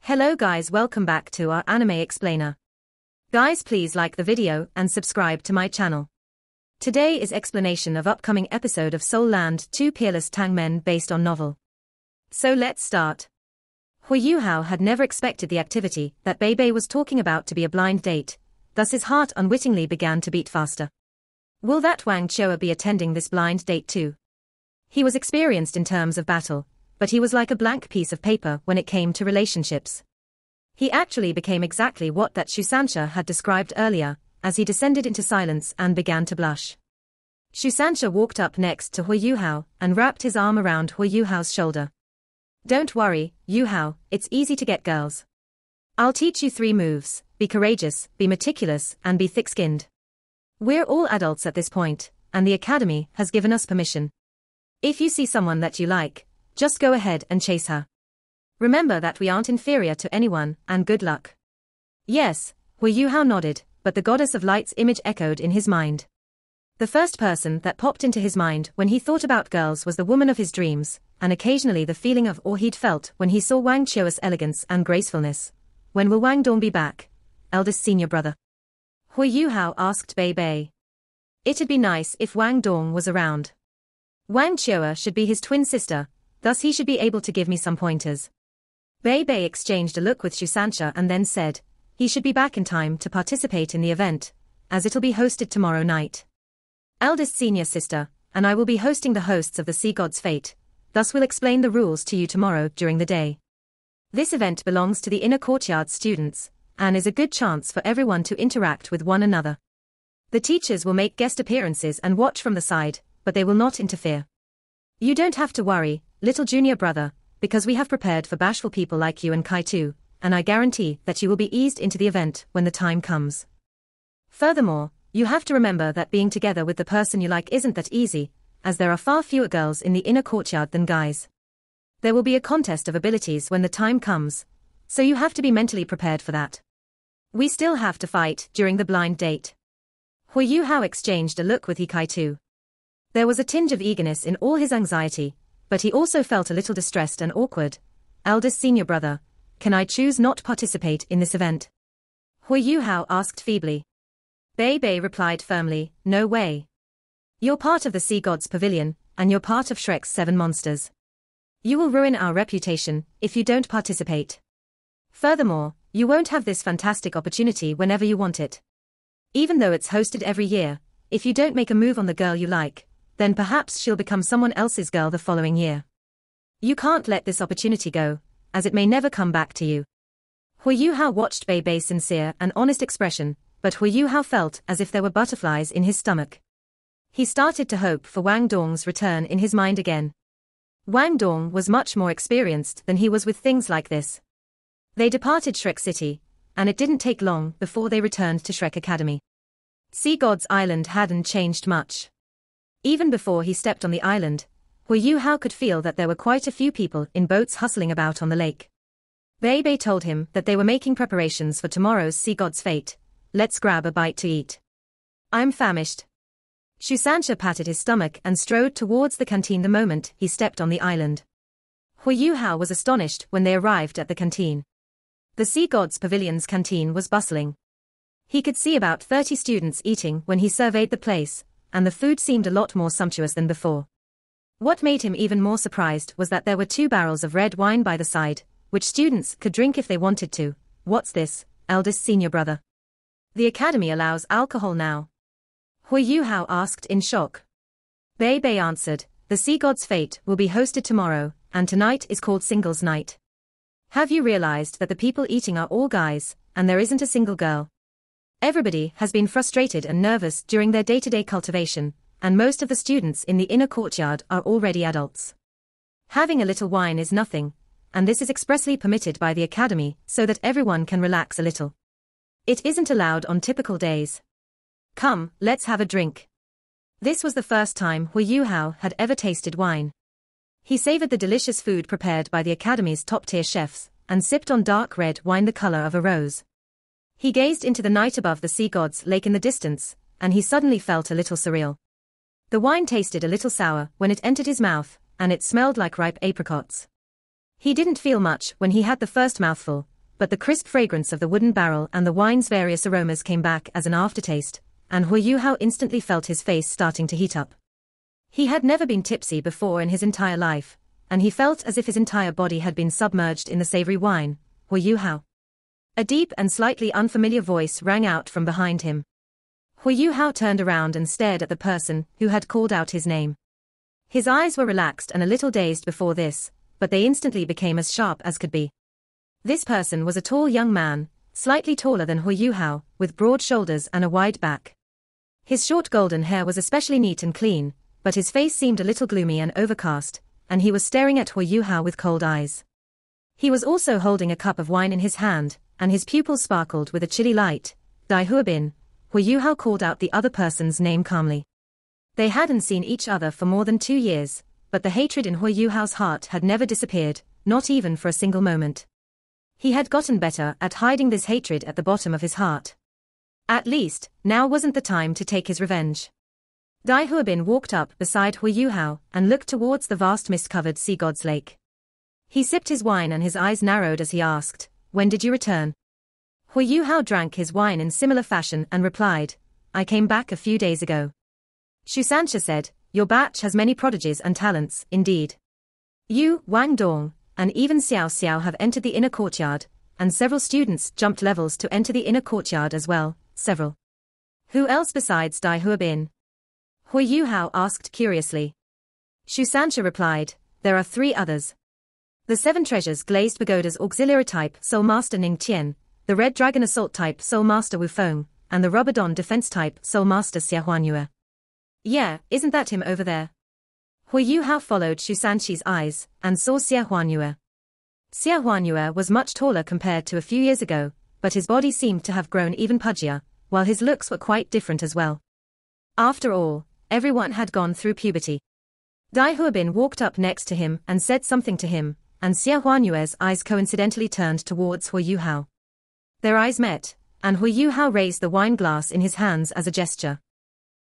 Hello guys, welcome back to our anime explainer. Guys, please like the video and subscribe to my channel. Today is explanation of upcoming episode of Soul Land 2 Peerless Tang Men based on novel. So let's start. Hui Yuhao had never expected the activity that Bei Bei was talking about to be a blind date, thus his heart unwittingly began to beat faster. Will that Wang Chua be attending this blind date too? He was experienced in terms of battle, but he was like a blank piece of paper when it came to relationships. He actually became exactly what that Shusansha had described earlier, as he descended into silence and began to blush. Shusansha walked up next to Hui Yuhao and wrapped his arm around Hui Yuhao's shoulder. Don't worry, Yuhao, it's easy to get girls. I'll teach you 3 moves: be courageous, be meticulous, and be thick-skinned. We're all adults at this point, and the academy has given us permission. If you see someone that you like, just go ahead and chase her. Remember that we aren't inferior to anyone, and good luck. Yes, Hui Yuhao nodded, but the goddess of light's image echoed in his mind. The first person that popped into his mind when he thought about girls was the woman of his dreams, and occasionally the feeling of awe he'd felt when he saw Wang Chua's elegance and gracefulness. When will Wang Dong be back? Eldest senior brother. Hui Yuhao asked Bei Bei. It'd be nice if Wang Dong was around. Wang Chua should be his twin sister, thus he should be able to give me some pointers. Bei Bei exchanged a look with Shusansha and then said, he should be back in time to participate in the event, as it'll be hosted tomorrow night. Eldest senior sister, and I will be hosting the hosts of the Sea God's Fate, thus we'll explain the rules to you tomorrow during the day. This event belongs to the inner courtyard students, and is a good chance for everyone to interact with one another. The teachers will make guest appearances and watch from the side, but they will not interfere. You don't have to worry, little junior brother, because we have prepared for bashful people like you and Kai too, and I guarantee that you will be eased into the event when the time comes. Furthermore, you have to remember that being together with the person you like isn't that easy, as there are far fewer girls in the inner courtyard than guys. There will be a contest of abilities when the time comes, so you have to be mentally prepared for that. We still have to fight during the blind date. Hui Yuhao exchanged a look with Hikai too. There was a tinge of eagerness in all his anxiety, but he also felt a little distressed and awkward. Eldest senior brother, can I choose not to participate in this event? Hui Yuhao asked feebly. Bei Bei replied firmly, no way. You're part of the Sea God's Pavilion, and you're part of Shrek's 7 monsters. You will ruin our reputation if you don't participate. Furthermore, you won't have this fantastic opportunity whenever you want it. Even though it's hosted every year, if you don't make a move on the girl you like, then perhaps she'll become someone else's girl the following year. You can't let this opportunity go, as it may never come back to you. Hui Yuhao watched Bei Bei's sincere and honest expression, but Hui Yuhao felt as if there were butterflies in his stomach. He started to hope for Wang Dong's return in his mind again. Wang Dong was much more experienced than he was with things like this. They departed Shrek City, and it didn't take long before they returned to Shrek Academy. Sea God's Island hadn't changed much. Even before he stepped on the island, Hui Yuhao could feel that there were quite a few people in boats hustling about on the lake. Bei Bei told him that they were making preparations for tomorrow's Sea God's Fate. Let's grab a bite to eat. I'm famished. Shusansha patted his stomach and strode towards the canteen the moment he stepped on the island. Hui Yuhao was astonished when they arrived at the canteen. The Sea God's Pavilion's canteen was bustling. He could see about 30 students eating when he surveyed the place, and the food seemed a lot more sumptuous than before. What made him even more surprised was that there were 2 barrels of red wine by the side, which students could drink if they wanted to. What's this, eldest senior brother? The academy allows alcohol now. Hui Yuhao asked in shock. Bei Bei answered, the Sea God's Fate will be hosted tomorrow, and tonight is called Singles Night. Have you realized that the people eating are all guys, and there isn't a single girl? Everybody has been frustrated and nervous during their day-to-day cultivation, and most of the students in the inner courtyard are already adults. Having a little wine is nothing, and this is expressly permitted by the academy so that everyone can relax a little. It isn't allowed on typical days. Come, let's have a drink. This was the first time Hui Yuhao had ever tasted wine. He savored the delicious food prepared by the academy's top-tier chefs, and sipped on dark red wine the color of a rose. He gazed into the night above the Sea God's lake in the distance, and he suddenly felt a little surreal. The wine tasted a little sour when it entered his mouth, and it smelled like ripe apricots. He didn't feel much when he had the first mouthful, but the crisp fragrance of the wooden barrel and the wine's various aromas came back as an aftertaste, and Hu Yuhao instantly felt his face starting to heat up. He had never been tipsy before in his entire life, and he felt as if his entire body had been submerged in the savory wine. Hu Yuhao. A deep and slightly unfamiliar voice rang out from behind him. Hu Yuhao turned around and stared at the person who had called out his name. His eyes were relaxed and a little dazed before this, but they instantly became as sharp as could be. This person was a tall young man, slightly taller than Hu Yuhao, with broad shoulders and a wide back. His short golden hair was especially neat and clean, but his face seemed a little gloomy and overcast, and he was staring at Hu Yuhao with cold eyes. He was also holding a cup of wine in his hand, and his pupils sparkled with a chilly light. Dai Huabin. Hu Yuhao called out the other person's name calmly. They hadn't seen each other for more than 2 years, but the hatred in Hu Yuhao's heart had never disappeared, not even for a single moment. He had gotten better at hiding this hatred at the bottom of his heart. At least, now wasn't the time to take his revenge. Dai Huabin walked up beside Hu Yuhao and looked towards the vast mist-covered sea god's lake. He sipped his wine and his eyes narrowed as he asked, "When did you return?" Hu Yuhao drank his wine in similar fashion and replied, "I came back a few days ago." Shu Sancha said, "Your batch has many prodigies and talents, indeed. You, Wang Dong, and even Xiao Xiao have entered the inner courtyard, and several students jumped levels to enter the inner courtyard as well, several. Who else besides Dai Huabin?" Hu Yuhao asked curiously. Shu Sancha replied, "There are 3 others. The 7 treasures glazed pagoda's auxiliary type Soul Master Ning Tian, the Red Dragon Assault type Soul Master Wu Feng, and the Rubber defense type Soul Master Xia Huanyue." "Yeah, isn't that him over there?" Hu Yuhao followed Shu Sanchi's eyes, and saw Xia Huanyue. Xia Huanyue was much taller compared to a few years ago, but his body seemed to have grown even pudgier, while his looks were quite different as well. After all, everyone had gone through puberty. Dai Huabin walked up next to him and said something to him, and Xia Huanyue's eyes coincidentally turned towards Hu Yuhao. Their eyes met, and Hu Yuhao raised the wine glass in his hands as a gesture.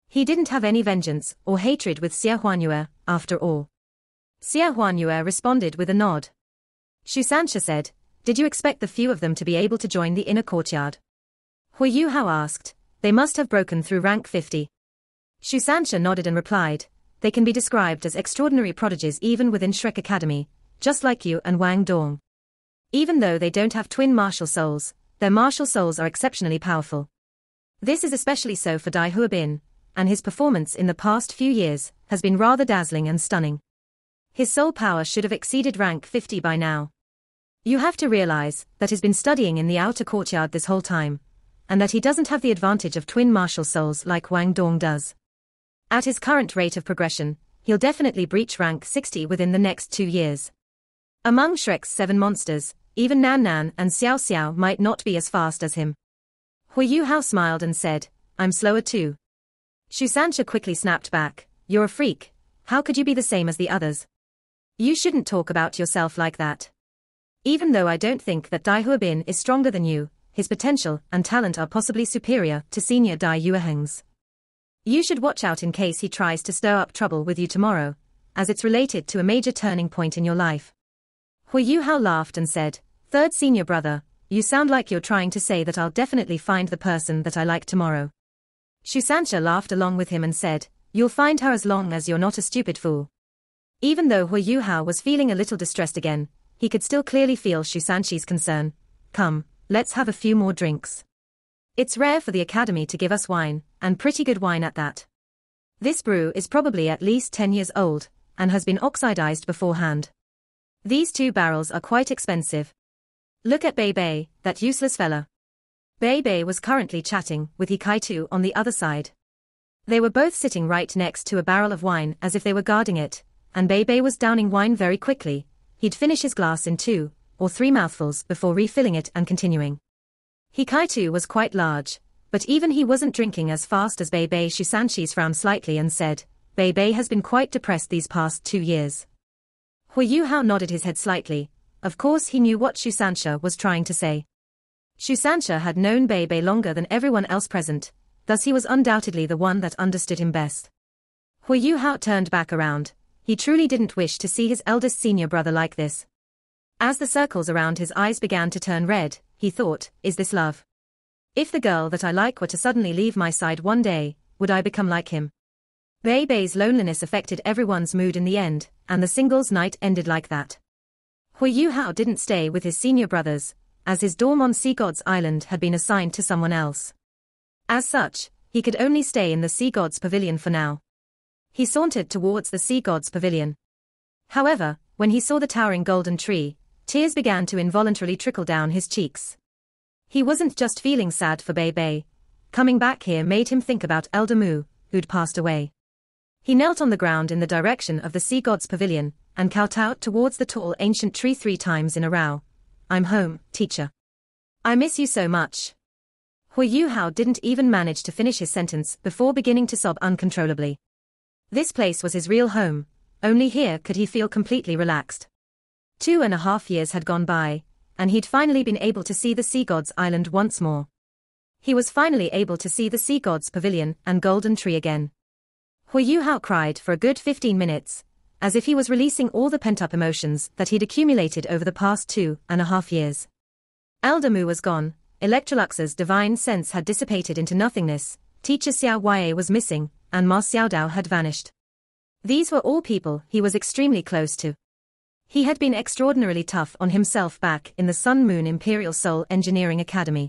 He didn't have any vengeance or hatred with Xia Huanyue, after all. Xia Huanyue responded with a nod. Shu Sancha said, "Did you expect the few of them to be able to join the inner courtyard?" Hu Yuhao asked, "They must have broken through rank 50. Shu Sancha nodded and replied, "They can be described as extraordinary prodigies even within Shrek Academy, just like you and Wang Dong. Even though they don't have twin martial souls, their martial souls are exceptionally powerful. This is especially so for Dai Huabin, and his performance in the past few years has been rather dazzling and stunning. His soul power should have exceeded rank 50 by now. You have to realize that he's been studying in the outer courtyard this whole time, and that he doesn't have the advantage of twin martial souls like Wang Dong does. At his current rate of progression, he'll definitely breach rank 60 within the next 2 years. Among Shrek's 7 monsters, even Nan Nan and Xiao Xiao might not be as fast as him." Hu Yuhao smiled and said, "I'm slower too." Shu Sancha quickly snapped back, "You're a freak. How could you be the same as the others? You shouldn't talk about yourself like that. Even though I don't think that Dai Huabin is stronger than you, his potential and talent are possibly superior to senior Dai Yueheng's. You should watch out in case he tries to stir up trouble with you tomorrow, as it's related to a major turning point in your life." Hu Yuhao laughed and said, "Third senior brother, you sound like you're trying to say that I'll definitely find the person that I like tomorrow." Shu Sancha laughed along with him and said, "You'll find her as long as you're not a stupid fool." Even though Hu Yuhao was feeling a little distressed again, he could still clearly feel Shu Sanchi's concern. "Come, let's have a few more drinks. It's rare for the academy to give us wine, and pretty good wine at that. This brew is probably at least 10 years old, and has been oxidized beforehand. These 2 barrels are quite expensive. Look at Bei Bei, that useless fella." Bei Bei was currently chatting with Hikaitu on the other side. They were both sitting right next to a barrel of wine as if they were guarding it, and Bei Bei was downing wine very quickly. He'd finish his glass in 2 or 3 mouthfuls before refilling it and continuing. Hikaitu was quite large, but even he wasn't drinking as fast as Bei Bei. Shu Sanchi's frowned slightly and said, "Bei Bei has been quite depressed these past 2 years. Hu Yuhao nodded his head slightly. Of course he knew what Shu Sancha was trying to say. Shu Sancha had known Bei Bei longer than everyone else present, thus he was undoubtedly the one that understood him best. Hu Yuhao turned back around. He truly didn't wish to see his eldest senior brother like this. As the circles around his eyes began to turn red, he thought, is this love? If the girl that I like were to suddenly leave my side one day, would I become like him? Bei Bei's loneliness affected everyone's mood in the end, and the singles night ended like that. Hui Yuhao didn't stay with his senior brothers, as his dorm on Sea God's Island had been assigned to someone else. As such, he could only stay in the Sea God's Pavilion for now. He sauntered towards the Sea God's Pavilion. However, when he saw the towering golden tree, tears began to involuntarily trickle down his cheeks. He wasn't just feeling sad for Bei Bei. Coming back here made him think about Elder Mu, who'd passed away. He knelt on the ground in the direction of the Sea God's Pavilion, and kowtowed towards the tall ancient tree 3 times in a row. I'm home, teacher. I miss you so much. Hui Yuhao didn't even manage to finish his sentence before beginning to sob uncontrollably. This place was his real home, only here could he feel completely relaxed. 2.5 years had gone by, and he'd finally been able to see the Sea God's Island once more. He was finally able to see the Sea God's Pavilion and golden tree again. Hui Yuhao cried for a good 15 minutes, as if he was releasing all the pent-up emotions that he'd accumulated over the past 2.5 years. Elder Mu was gone, Electrolux's divine sense had dissipated into nothingness, teacher Xiao Yue was missing, and Ma Xiaodao had vanished. These were all people he was extremely close to. He had been extraordinarily tough on himself back in the Sun Moon Imperial Soul Engineering Academy.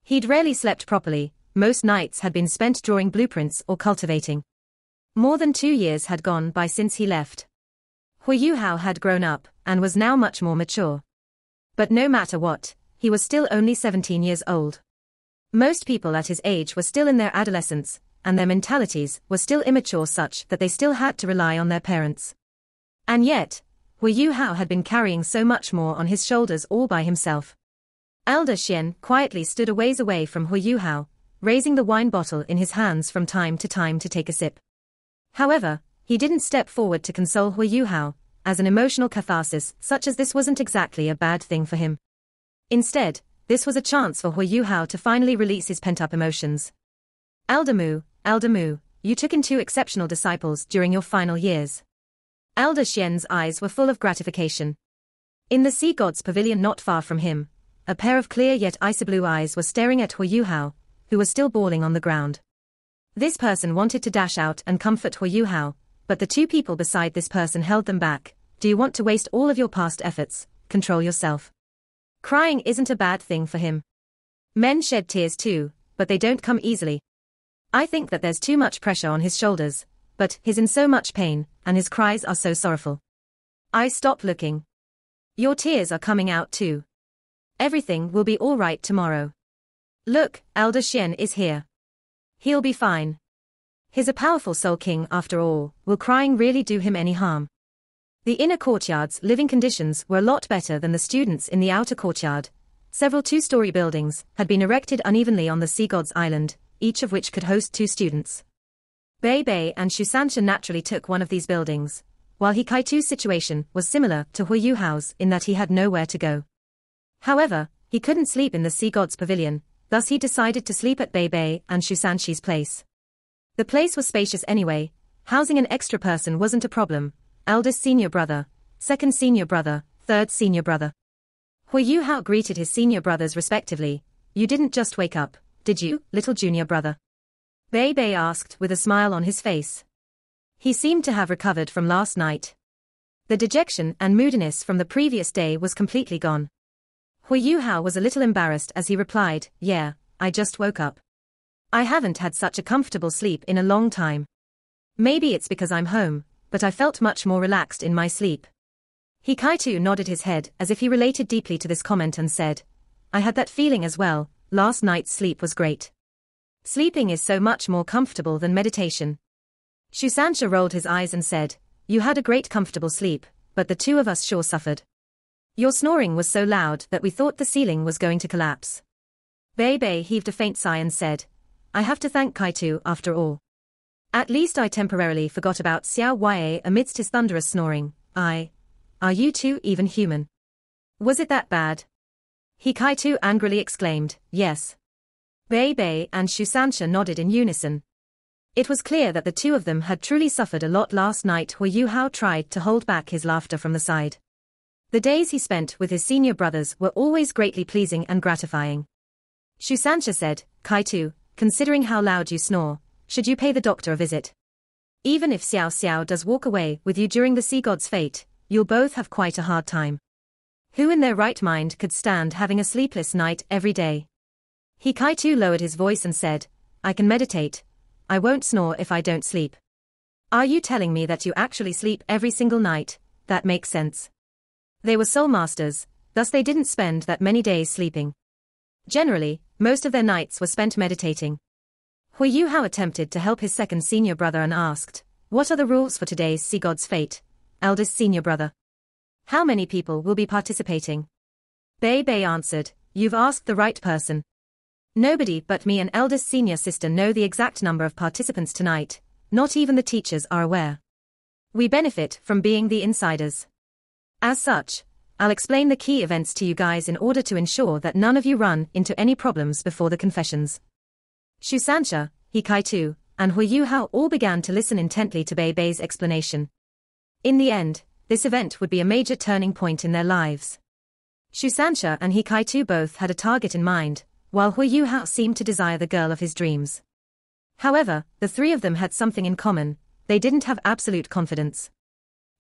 He'd rarely slept properly, most nights had been spent drawing blueprints or cultivating. More than 2 years had gone by since he left. Hui Yuhao had grown up, and was now much more mature. But no matter what, he was still only 17 years old. Most people at his age were still in their adolescence, and their mentalities were still immature such that they still had to rely on their parents. And yet, Hui Yuhao had been carrying so much more on his shoulders all by himself. Elder Xian quietly stood a ways away from Hui Yuhao, raising the wine bottle in his hands from time to take a sip. However, he didn't step forward to console Hui Yuhao, as an emotional catharsis such as this wasn't exactly a bad thing for him. Instead, this was a chance for Hui Yuhao to finally release his pent-up emotions. Elder Mu, you took in 2 exceptional disciples during your final years. Elder Xian's eyes were full of gratification. In the Sea God's Pavilion not far from him, a pair of clear yet icy blue eyes were staring at Hui Yuhao, who was still bawling on the ground. This person wanted to dash out and comfort Hui Yuhao, but the 2 people beside this person held them back. Do you want to waste all of your past efforts? Control yourself. Crying isn't a bad thing for him. Men shed tears too, but they don't come easily. I think that there's too much pressure on his shoulders, but he's in so much pain, and his cries are so sorrowful. I stop looking. Your tears are coming out too. Everything will be all right tomorrow. Look, Elder Xian is here. He'll be fine. He's a powerful Soul King after all. Will crying really do him any harm? The inner courtyard's living conditions were a lot better than the students in the outer courtyard. Several 2-story buildings had been erected unevenly on the Sea God's Island, each of which could host 2 students. Bei Bei and Shusansha naturally took one of these buildings, while Hikai's situation was similar to Hui Yuhao's in that he had nowhere to go. However, he couldn't sleep in the Sea God's Pavilion, thus he decided to sleep at Bei Bei and Shusanshi's place. The place was spacious anyway, housing an extra person wasn't a problem. Eldest senior brother, second senior brother, third senior brother. Hui Yuhao greeted his senior brothers respectively. You didn't just wake up, did you, little junior brother? Bei Bei asked with a smile on his face. He seemed to have recovered from last night. The dejection and moodiness from the previous day was completely gone. Hui Yuhao was a little embarrassed as he replied, yeah, I just woke up. I haven't had such a comfortable sleep in a long time. Maybe it's because I'm home, but I felt much more relaxed in my sleep. Hikaitu nodded his head as if he related deeply to this comment and said, I had that feeling as well. Last night's sleep was great. Sleeping is so much more comfortable than meditation. Shusansha rolled his eyes and said, you had a great comfortable sleep, but the 2 of us sure suffered. Your snoring was so loud that we thought the ceiling was going to collapse. Bei Bei heaved a faint sigh and said, I have to thank Kaitu after all. At least I temporarily forgot about Xiao Yue amidst his thunderous snoring. Are you 2 even human? Was it that bad? Hikaitu angrily exclaimed, yes. Bei Bei and Shusansha nodded in unison. It was clear that the 2 of them had truly suffered a lot last night. Hui Yuhao tried to hold back his laughter from the side. The days he spent with his senior brothers were always greatly pleasing and gratifying. Shusansha said, Kaitu, considering how loud you snore, should you pay the doctor a visit? Even if Xiao Xiao does walk away with you during the sea god's fate, you'll both have quite a hard time. Who in their right mind could stand having a sleepless night every day? Kaitu lowered his voice and said, I can meditate. I won't snore if I don't sleep. Are you telling me that you actually sleep every single night? That makes sense. They were soul masters, thus they didn't spend that many days sleeping. Generally, most of their nights were spent meditating. Hui Yuhao attempted to help his second senior brother and asked, what are the rules for today's sea god's fate, eldest senior brother? How many people will be participating? Bei Bei answered, you've asked the right person. Nobody but me and eldest senior sister know the exact number of participants tonight, not even the teachers are aware. We benefit from being the insiders. As such, I'll explain the key events to you guys in order to ensure that none of you run into any problems before the confessions. Shusansha, Kaitu, and Hui Yuhao all began to listen intently to Bei Bei's explanation. In the end, this event would be a major turning point in their lives. Shusansha and Kaitu both had a target in mind, while Hui Yuhao seemed to desire the girl of his dreams. However, the three of them had something in common: they didn't have absolute confidence.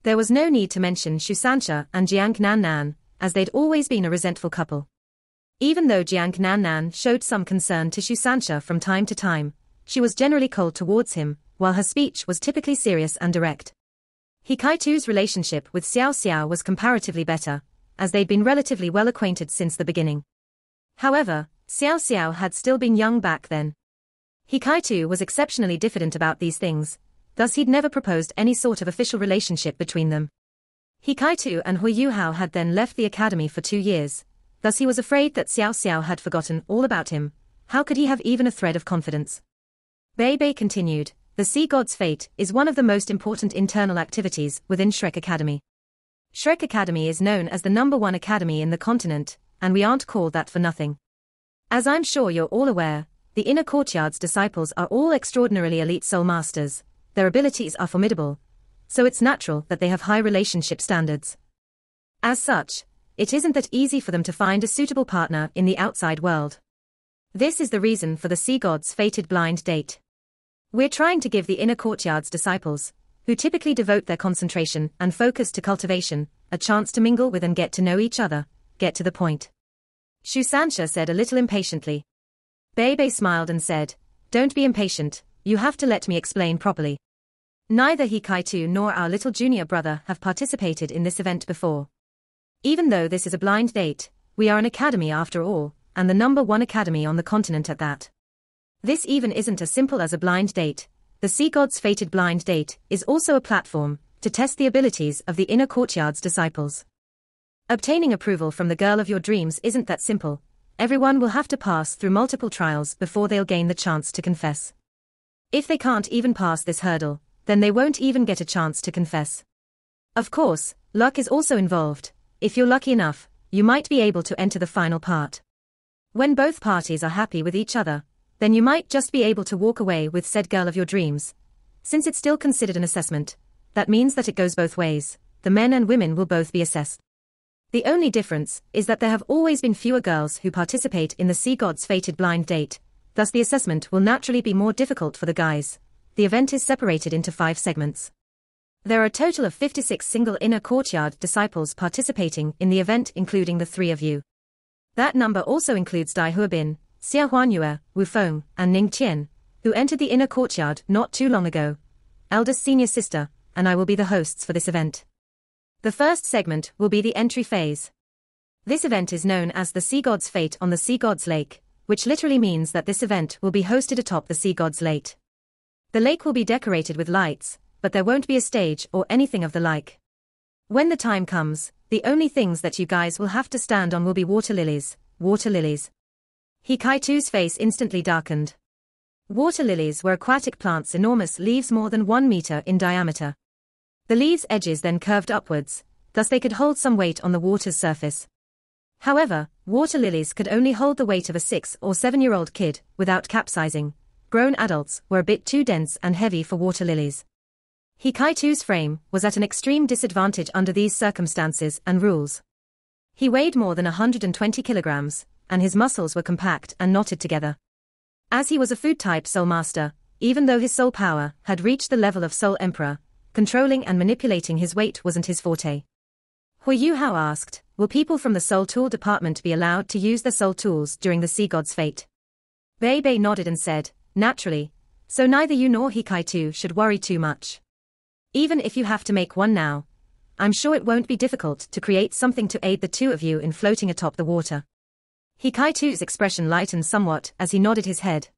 There was no need to mention Shusansha and Jiang Nan, as they'd always been a resentful couple. Even though Jiang Nan showed some concern to Shusansha from time to time, she was generally cold towards him, while her speech was typically serious and direct. Kaitu's relationship with Xiao Xiao was comparatively better, as they'd been relatively well acquainted since the beginning. However, Xiao Xiao had still been young back then. Kaitu was exceptionally diffident about these things, thus he'd never proposed any sort of official relationship between them. Kaitu and Hui Yuhao had then left the academy for 2 years, thus he was afraid that Xiao Xiao had forgotten all about him. How could he have even a thread of confidence? Bei Bei continued, the sea god's fate is one of the most important internal activities within Shrek Academy. Shrek Academy is known as the #1 academy in the continent, and we aren't called that for nothing. As I'm sure you're all aware, the inner courtyard's disciples are all extraordinarily elite soul masters. Their abilities are formidable, so it's natural that they have high relationship standards. As such, it isn't that easy for them to find a suitable partner in the outside world. This is the reason for the sea god's fated blind date. We're trying to give the inner courtyard's disciples, who typically devote their concentration and focus to cultivation, a chance to mingle with and get to know each other. Get to the point. Shusansha said a little impatiently. Bei Bei smiled and said, don't be impatient, you have to let me explain properly. Neither Kaitu nor our little junior brother have participated in this event before. Even though this is a blind date, we are an academy after all, and the #1 academy on the continent at that. This even isn't as simple as a blind date. The sea god's fated blind date is also a platform to test the abilities of the inner courtyard's disciples. Obtaining approval from the girl of your dreams isn't that simple. Everyone will have to pass through multiple trials before they'll gain the chance to confess. If they can't even pass this hurdle, then they won't even get a chance to confess. Of course, luck is also involved. If you're lucky enough, you might be able to enter the final part. When both parties are happy with each other, then you might just be able to walk away with said girl of your dreams. Since it's still considered an assessment, that means that it goes both ways. The men and women will both be assessed. The only difference is that there have always been fewer girls who participate in the sea god's fated blind date, thus the assessment will naturally be more difficult for the guys. The event is separated into 5 segments. There are a total of 56 single inner courtyard disciples participating in the event, including the 3 of you. That number also includes Dai Huabin, Xia Huanyue, Wu Feng, and Ning Qian, who entered the inner courtyard not too long ago. Eldest senior sister, and I will be the hosts for this event. The first segment will be the entry phase. This event is known as the Sea God's Fate on the Sea God's Lake, which literally means that this event will be hosted atop the Sea God's Lake. The lake will be decorated with lights, but there won't be a stage or anything of the like. When the time comes, the only things that you guys will have to stand on will be water lilies. Water lilies. Kaitu's face instantly darkened. Water lilies were aquatic plants, enormous leaves more than 1 meter in diameter. The leaves' edges then curved upwards, thus they could hold some weight on the water's surface. However, water lilies could only hold the weight of a 6 or 7-year-old kid, without capsizing. Grown adults were a bit too dense and heavy for water lilies. Hikaitu's frame was at an extreme disadvantage under these circumstances and rules. He weighed more than 120 kilograms, and his muscles were compact and knotted together. As he was a food-type Soul Master, even though his soul power had reached the level of Soul Emperor, controlling and manipulating his weight wasn't his forte. Hui Yuhao asked, will people from the Soul Tool department be allowed to use their soul tools during the Sea God's fate? Bei Bei nodded and said, naturally, so neither you nor Hikaitu should worry too much. Even if you have to make one now, I'm sure it won't be difficult to create something to aid the two of you in floating atop the water. Hikaitu's expression lightened somewhat as he nodded his head.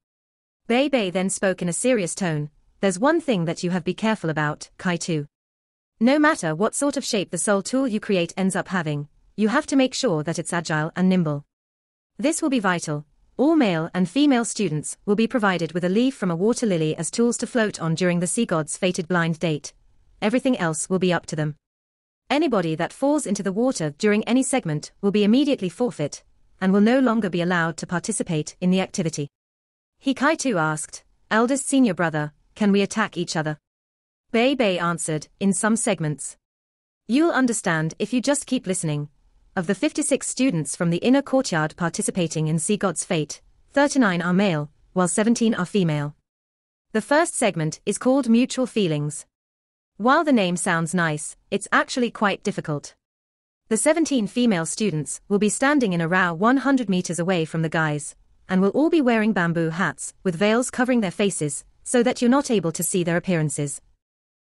Bei Bei then spoke in a serious tone, there's one thing that you have to be careful about, Kaitu. No matter what sort of shape the soul tool you create ends up having, you have to make sure that it's agile and nimble. This will be vital. All male and female students will be provided with a leaf from a water lily as tools to float on during the Sea God's fated blind date. Everything else will be up to them. Anybody that falls into the water during any segment will be immediately forfeit, and will no longer be allowed to participate in the activity. Hikaitu asked, eldest senior brother, can we attack each other? Bei Bei answered, in some segments. You'll understand if you just keep listening. Of the 56 students from the inner courtyard participating in Sea God's fate, 39 are male, while 17 are female. The first segment is called Mutual Feelings. While the name sounds nice, it's actually quite difficult. The 17 female students will be standing in a row 100 meters away from the guys, and will all be wearing bamboo hats with veils covering their faces, so that you're not able to see their appearances.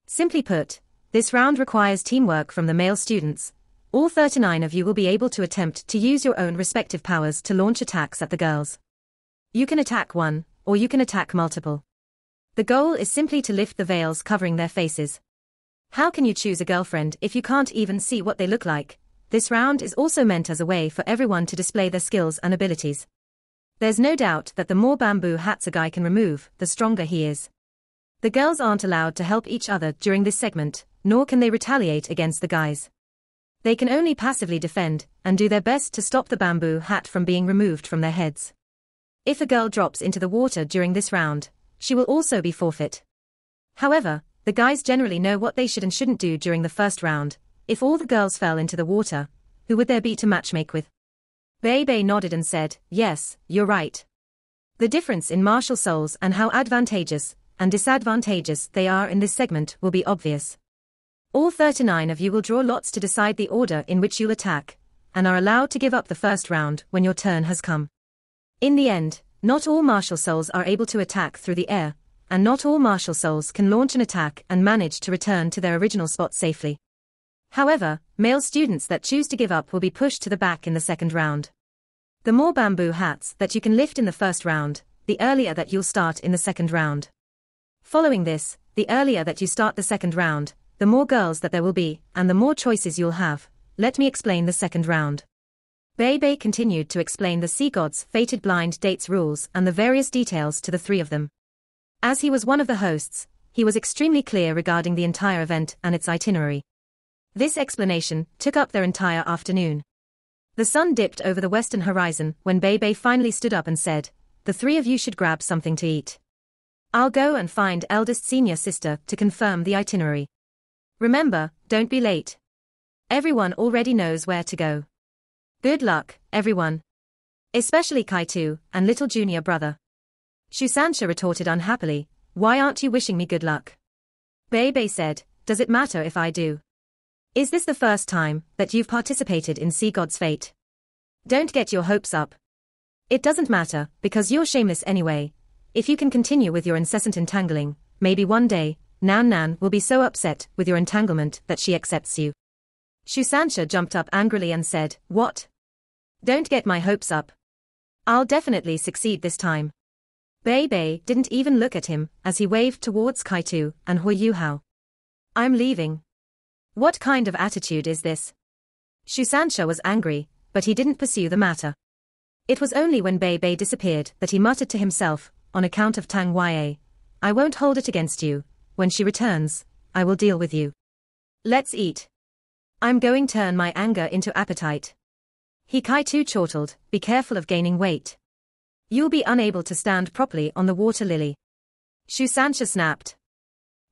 Simply put, this round requires teamwork from the male students. All 39 of you will be able to attempt to use your own respective powers to launch attacks at the girls. You can attack one, or you can attack multiple. The goal is simply to lift the veils covering their faces. How can you choose a girlfriend if you can't even see what they look like? This round is also meant as a way for everyone to display their skills and abilities. There's no doubt that the more bamboo hats a guy can remove, the stronger he is. The girls aren't allowed to help each other during this segment, nor can they retaliate against the guys. They can only passively defend, and do their best to stop the bamboo hat from being removed from their heads. If a girl drops into the water during this round, she will also be forfeit. However, the guys generally know what they should and shouldn't do during the first round. If all the girls fell into the water, who would there be to matchmake with? Bei Bei nodded and said, yes, you're right. The difference in martial souls and how advantageous and disadvantageous they are in this segment will be obvious. All 39 of you will draw lots to decide the order in which you'll attack, and are allowed to give up the first round when your turn has come. In the end, not all martial souls are able to attack through the air, and not all martial souls can launch an attack and manage to return to their original spot safely. However, male students that choose to give up will be pushed to the back in the second round. The more bamboo hats that you can lift in the first round, the earlier that you'll start in the second round. Following this, the earlier that you start the second round, the more girls that there will be, and the more choices you'll have. Let me explain the second round. Bei Bei continued to explain the Sea God's fated blind dates rules and the various details to the three of them. As he was one of the hosts, he was extremely clear regarding the entire event and its itinerary. This explanation took up their entire afternoon. The sun dipped over the western horizon when Bei Bei finally stood up and said, the three of you should grab something to eat. I'll go and find eldest senior sister to confirm the itinerary. Remember, don't be late. Everyone already knows where to go. Good luck, everyone. Especially Kaitu and little junior brother. Shusansha retorted unhappily, why aren't you wishing me good luck? Bei Bei said, does it matter if I do? Is this the first time that you've participated in Sea God's fate? Don't get your hopes up. It doesn't matter, because you're shameless anyway. If you can continue with your incessant entangling, maybe one day, Nan Nan will be so upset with your entanglement that she accepts you. Shusansha jumped up angrily and said, what? Don't get my hopes up. I'll definitely succeed this time. Bei Bei didn't even look at him as he waved towards Kaitu and Hui Yuhao. I'm leaving. What kind of attitude is this? Shusansha was angry, but he didn't pursue the matter. It was only when Bei Bei disappeared that he muttered to himself, on account of Tang Ya. I won't hold it against you. When she returns, I will deal with you. Let's eat. I'm going to turn my anger into appetite. Hikaitu chortled, be careful of gaining weight. You'll be unable to stand properly on the water lily. Shusansha snapped.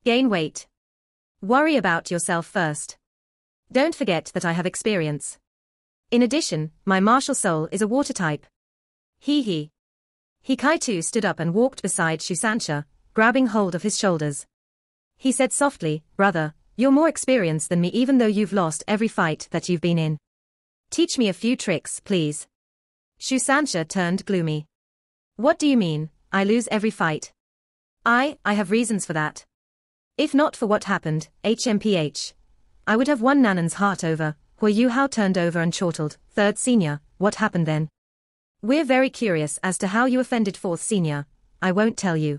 Gain weight. Worry about yourself first. Don't forget that I have experience. In addition, my martial soul is a water type. Hee. Hikaitu stood up and walked beside Shusansha, grabbing hold of his shoulders. He said softly, "Brother, you're more experienced than me even though you've lost every fight that you've been in. Teach me a few tricks, please." Shusansha turned gloomy. "What do you mean, I lose every fight?" I have reasons for that. If not for what happened, I would have won Nanan's heart over. Yu Hao turned over and chortled, "Third senior, what happened then?" "We're very curious as to how you offended fourth senior. I won't tell you."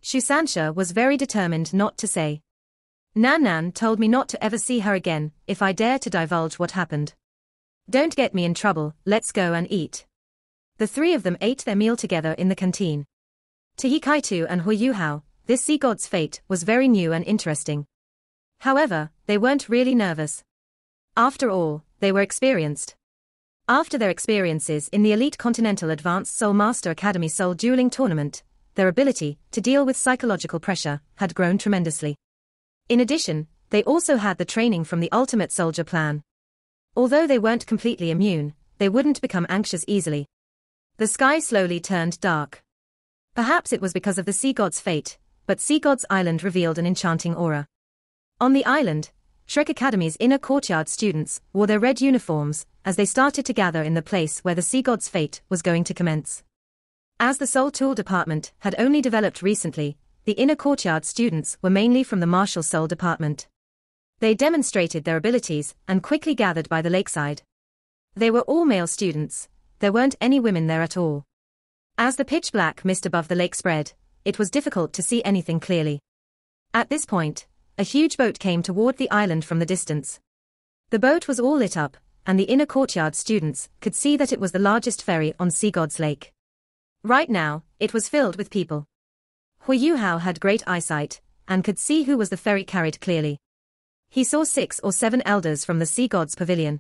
Shusansha was very determined not to say. "Nan told me not to ever see her again if I dare to divulge what happened. Don't get me in trouble, let's go and eat." The three of them ate their meal together in the canteen. To Hikaitu and Yu Hao, this sea god's fate was very new and interesting. However, they weren't really nervous. After all, they were experienced. After their experiences in the elite Continental Advanced Soul Master Academy Soul Dueling Tournament, their ability to deal with psychological pressure had grown tremendously. In addition, they also had the training from the Ultimate Soldier Plan. Although they weren't completely immune, they wouldn't become anxious easily. The sky slowly turned dark. Perhaps it was because of the sea god's fate, but Sea God's Island revealed an enchanting aura. On the island, Shrek Academy's inner courtyard students wore their red uniforms as they started to gather in the place where the sea god's fate was going to commence. As the Soul Tool department had only developed recently, the inner courtyard students were mainly from the martial soul department. They demonstrated their abilities and quickly gathered by the lakeside. They were all male students, there weren't any women there at all. As the pitch-black mist above the lake spread, it was difficult to see anything clearly. At this point, a huge boat came toward the island from the distance. The boat was all lit up, and the inner courtyard students could see that it was the largest ferry on Sea God's Lake. Right now, it was filled with people. Yu Hao had great eyesight, and could see who was the ferry carried clearly. He saw 6 or 7 elders from the Sea God's Pavilion.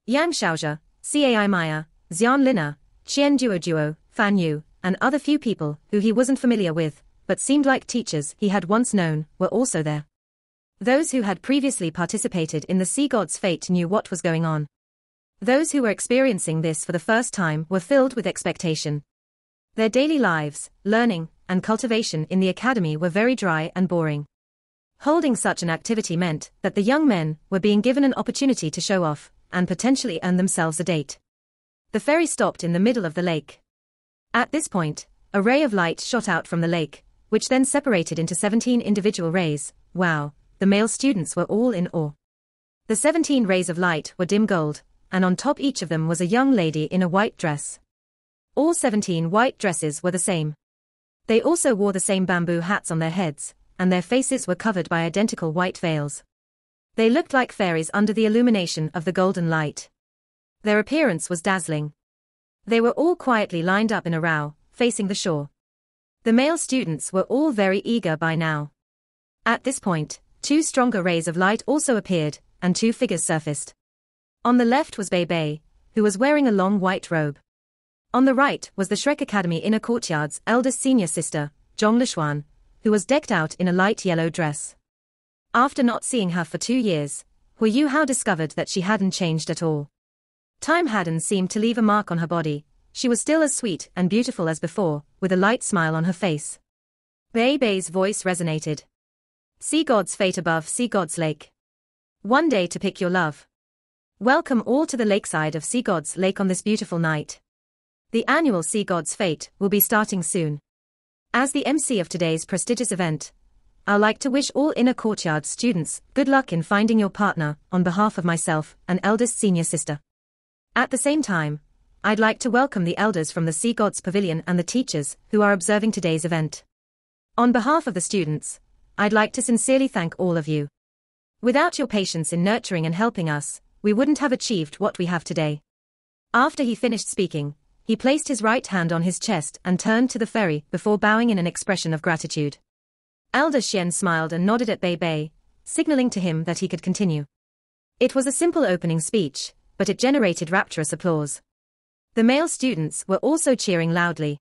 Yang Xiaozhe, Cai Maya, Xian Lina, Qian Duo, Fan Yu, and other few people who he wasn't familiar with, but seemed like teachers he had once known, were also there. Those who had previously participated in the Sea God's fate knew what was going on. Those who were experiencing this for the first time were filled with expectation. Their daily lives, learning, and cultivation in the academy were very dry and boring. Holding such an activity meant that the young men were being given an opportunity to show off, and potentially earn themselves a date. The ferry stopped in the middle of the lake. At this point, a ray of light shot out from the lake, which then separated into 17 individual rays. Wow, the male students were all in awe. The 17 rays of light were dim gold, and on top each of them was a young lady in a white dress. All 17 white dresses were the same. They also wore the same bamboo hats on their heads, and their faces were covered by identical white veils. They looked like fairies under the illumination of the golden light. Their appearance was dazzling. They were all quietly lined up in a row, facing the shore. The male students were all very eager by now. At this point, 2 stronger rays of light also appeared, and 2 figures surfaced. On the left was Bei Bei, who was wearing a long white robe. On the right was the Shrek Academy inner courtyard's eldest senior sister, Zhong Lishuan, who was decked out in a light yellow dress. After not seeing her for 2 years, Yu Hao discovered that she hadn't changed at all. Time hadn't seemed to leave a mark on her body. She was still as sweet and beautiful as before, with a light smile on her face. Bei Bei's voice resonated. Sea God's fate above Sea God's Lake. One day to pick your love. Welcome all to the lakeside of Sea God's Lake on this beautiful night. The annual Sea God's Fate will be starting soon. As the MC of today's prestigious event, I'd like to wish all inner courtyard students good luck in finding your partner on behalf of myself and eldest senior sister. At the same time, I'd like to welcome the elders from the Sea God's Pavilion and the teachers who are observing today's event. On behalf of the students, I'd like to sincerely thank all of you. Without your patience in nurturing and helping us, we wouldn't have achieved what we have today. After he finished speaking, he placed his right hand on his chest and turned to the ferry before bowing in an expression of gratitude. Elder Xian smiled and nodded at Bei Bei, signaling to him that he could continue. It was a simple opening speech, but it generated rapturous applause. The male students were also cheering loudly.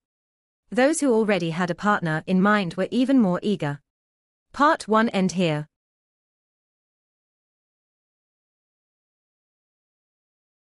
Those who already had a partner in mind were even more eager. Part 1 end here.